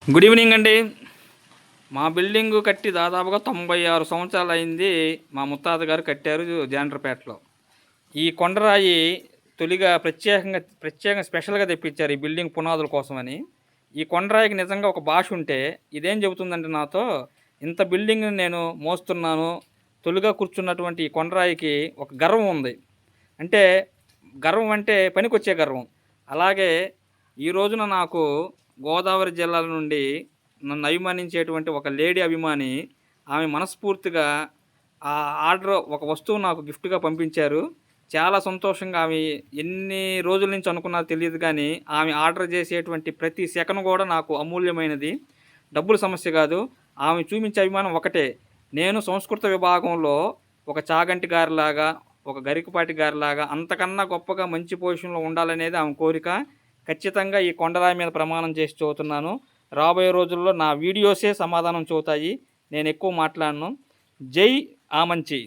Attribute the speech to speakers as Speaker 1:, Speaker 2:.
Speaker 1: Good evening అండి. మా building కట్టి దాదాపుగా 96 సంవత్సరాలు అయింది. మా ముత్తాత గారు కట్టారు జాండ్రపేటలో. ఈ కొండరాయి తొలిగా ప్రత్యేకంగా స్పెషల్గా తెప్పించారు ఈ బిల్డింగ్ పునాదుల కోసమని. ఈ కొండరాయికి నిజంగా ఒక భాష ఉంటే ఇదేం చెబుతుందంటే నాతో, ఇంత బిల్డింగ్ని నేను మోస్తున్నాను, తొలిగా కూర్చున్నటువంటి ఈ కొండరాయికి ఒక గర్వం ఉంది. అంటే గర్వం అంటే పనికొచ్చే గర్వం. అలాగే ఈ రోజున నాకు గోదావరి జిల్లాల నుండి నన్ను అభిమానించేటువంటి ఒక లేడీ అభిమాని, ఆమె మనస్ఫూర్తిగా ఆ ఆర్డర్ ఒక వస్తువు నాకు గిఫ్ట్‌గా పంపించారు. చాలా సంతోషంగా, ఆమె ఎన్ని రోజుల నుంచి అనుకున్నారో తెలీదు కానీ, ఆమె ఆర్డర్ చేసేటువంటి ప్రతి సెకను కూడా నాకు అమూల్యమైనది. డబ్బుల సమస్య కాదు. ఆమె చూపించే అభిమానం ఒకటే. నేను సంస్కృత విభాగంలో ఒక చాగంటి గారిలాగా, ఒక గరికపాటి గారిలాగా అంతకన్నా గొప్పగా మంచి పొజిషన్‌లో ఉండాలనేది ఆమె కోరిక. ఖచ్చితంగా ఈ కొండరాయి మీద ప్రమాణం చేసి చెబుతున్నాను. రాబోయే రోజుల్లో నా వీడియోసే సమాధానం చెబుతాయి. నేను ఎక్కువ మాట్లాడను. జై ఆమంచి.